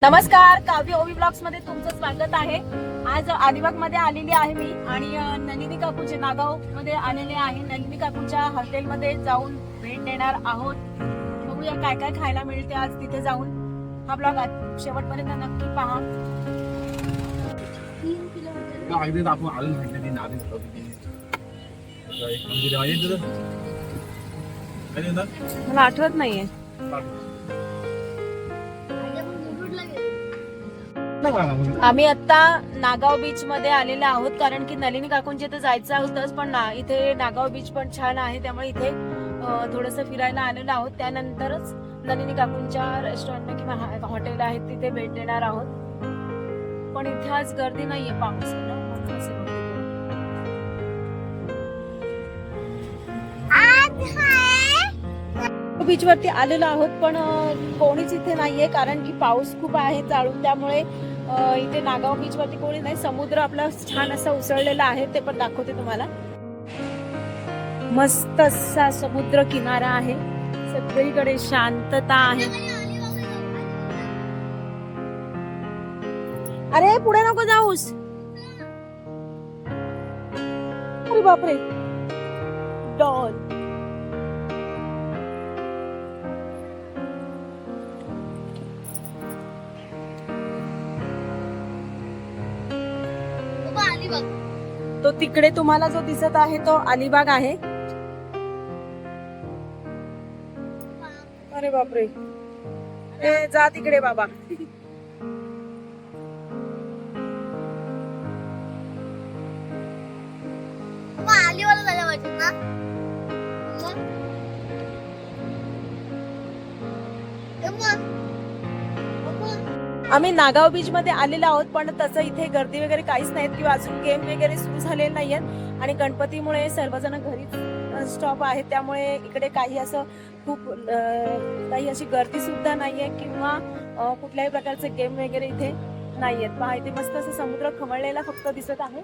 नमस्कार, काव्य ओवी ब्लॉग्स मध्ये तुमचं स्वागत आहे। आज अलिबाग मध्ये आलेली आहे मी आणि नलिनी काकूचे नागाव मध्ये आलेले आहे। नलिनी काकूच्या हॉटेलमध्ये जाऊन भेट देणार आहोत। बघूया काय काय खायला मिळते आज तिथे जाऊन। हा ब्लॉग शेवटपर्यंत नक्की पहा। मला आठवत नाहीये। आम्ही आता नागाव बीच मध्ये आलेलो आहोत, कारण की नलिनी काकूंच्या इथे जायचं होतंच, पण इथे नागाव बीच पण छान आहे, त्यामुळे इथे थोडंसं फिरायला आलेलो आहोत। त्यानंतरच नलिनी काकूंच्या रेस्टॉरंट किंवा हॉटेल आहेत तिथे भेट देणार आहोत। पण इथे आज गर्दी नाहीये, पाऊस आहे ना। बीच वरती आलेलो आहोत, पण कोणीच इथे नाहीये, कारण की पाऊस खूप आहे चालून, त्यामुळे इथे नागाव बीच वरती कोणी नाही। समुद्र आपला छान असा उसळलेला आहे, ते पण दाखवते तुम्हाला। मस्त असा समुद्र किनारा आहे, सगळीकडे शांतता आहे। अरे पुढे नको जाऊस, अरे बापरे, डॉल। तो तिकडे तुम्हाला जो दिसत आहे तो अलिबाग आहे। अरे बापरे, ए जा तिकडे बाबा। आम्ही नागाव बीच मध्ये आलेलो आहोत, पण तसं इथे गर्दी वगैरे काहीच नाहीत किंवा अजून गेम वगैरे सुरू झालेले नाहीयेत, आणि गणपतीमुळे सर्वजण घरीच स्टॉप आहेत, त्यामुळे इकडे काही असं खूप काही अशी गर्दी सुद्धा नाहीये किंवा कुठल्याही प्रकारचे गेम वगैरे इथे नाहीयेत। पहा, इथे मस्त असं समुद्र खवळलेला फक्त दिसत आहे।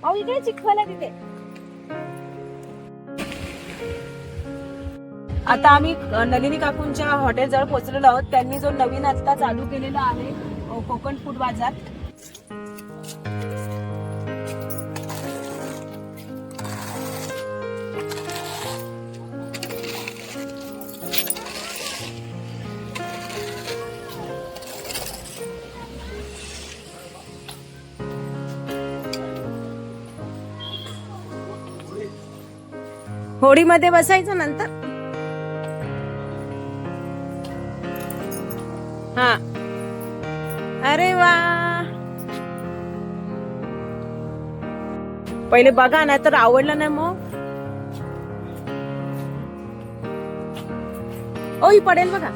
अहो इकडे चिखल आहे तिथे। आता आम्ही नलिनी काकूंच्या हॉटेल जवळ पोहोचलेलो आहोत। त्यांनी जो नवीन आता चालू केलेला आहे कोकण फूड बाजार, होडीमध्ये बसायचं नंतर। हा, अरे वा, पहिले बघा ना, तर आवडलं ना मग। ओ ही पडेल बघा।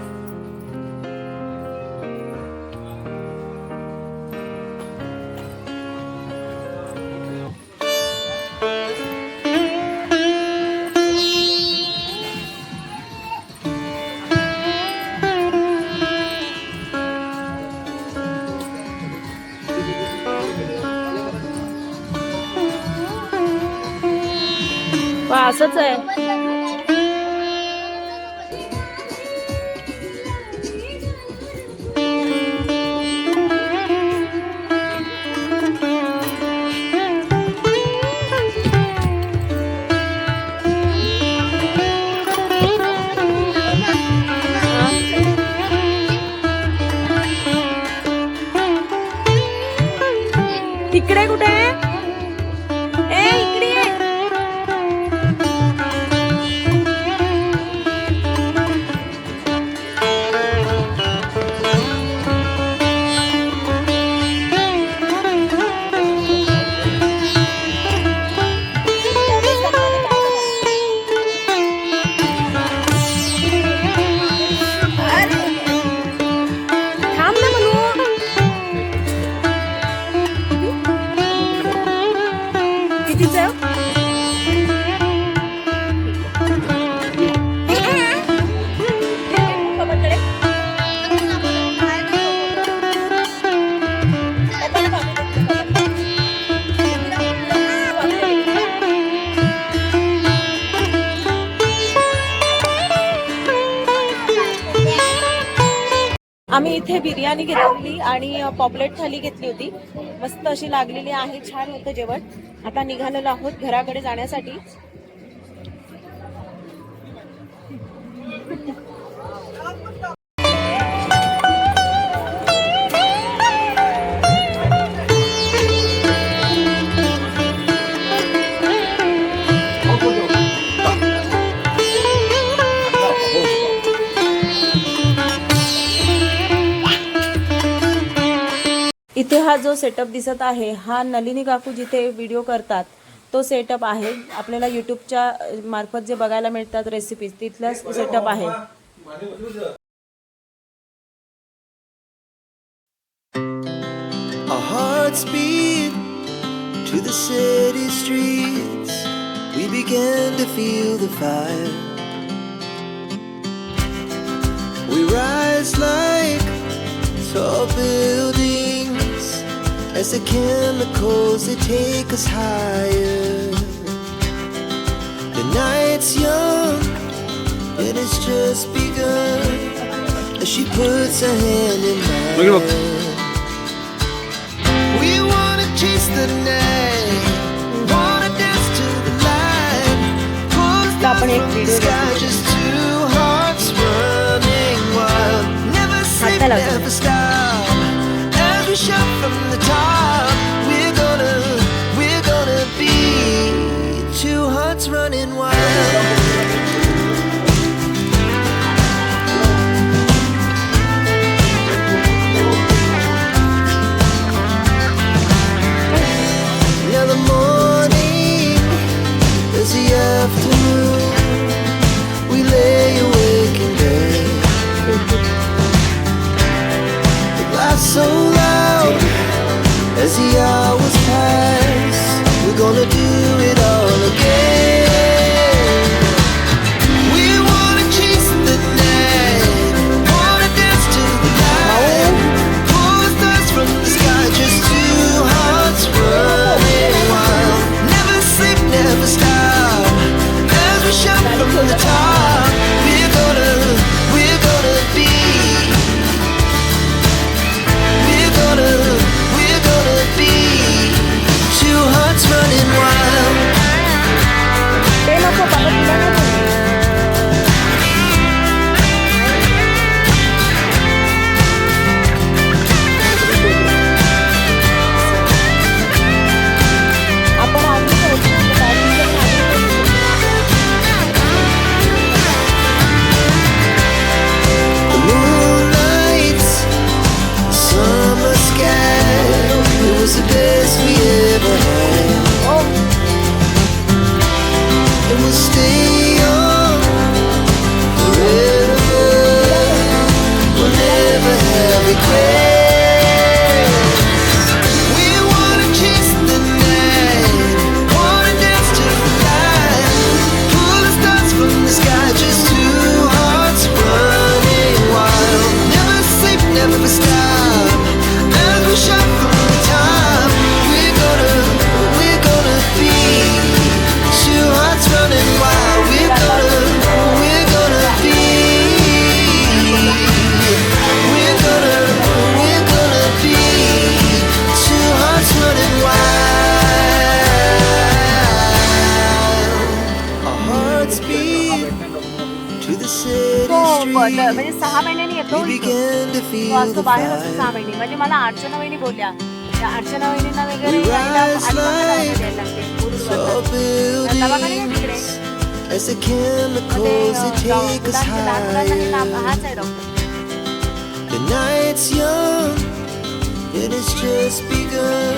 असंच आहे। तिकडे कुठे? ए इकडे। आम्ही इथे बिर्याणी घेतली आणि पॉपलेट थाली घेतली होती. मस्त अशी लागलेली आहे, छान होतं जेवण. आता निघालेलो आहोत घराकडे जाण्यासाठी. इथे हा जो सेटअप दिसत आहे हा नलिनी काकू जिथे व्हिडिओ करतात तो सेटअप आहे. आपल्याला यूट्यूबच्या मार्फत जे बघायला मिळतात रेसिपीज तिथला सेटअप आहे. Our hearts beat to the city streets. We began to feel the fire. We rise like tall buildings as the chemicals they take us higher. The night's young and it's just begun as she puts her hand in mine. We wanna chase the night, wanna dance to the light. Pulls down from the sky, just two hearts running wild. Never sleep, never stop. As we shout from the top, we're gonna be two hearts running wild. So loud as the hours pass, we're gonna do it all again. We wanna chase the night, wanna dance to the light. Pull the stars from the sky, just two hearts running wild. Never sleep, never stop. As we shout from the top, we're gonna be. We're gonna be two hearts running wild. The moonlights, summer sky, it was the best we ever had. And we'll stay on forever. We'll never have regrets. We wanna chase the night, wanna dance to the light. Pull the stars from the sky, just two hearts running wild. Never sleep, never stop. As we shout from the top, we're gonna be two hearts running wild. We're gonna be. We're gonna be two hearts running wild. Our hearts beat to the city म्हणजे streets. 6 महिन्यांनी येतो. We began to तो feel असतो the बाहेर असतो 6 fire. महिने. म्हणजे मला अर्चना वहिनी बोलल्या त्या अर्चना वहिनींना वगैरे We यायला rise दवाखान्यात like द्यायला लागते tall गुरुद्वारात. दवाखाने आहे तिकडे. buildings as the chemicals they take us मुलांना higher. हाच आहे doctor. The night's young and it's just begun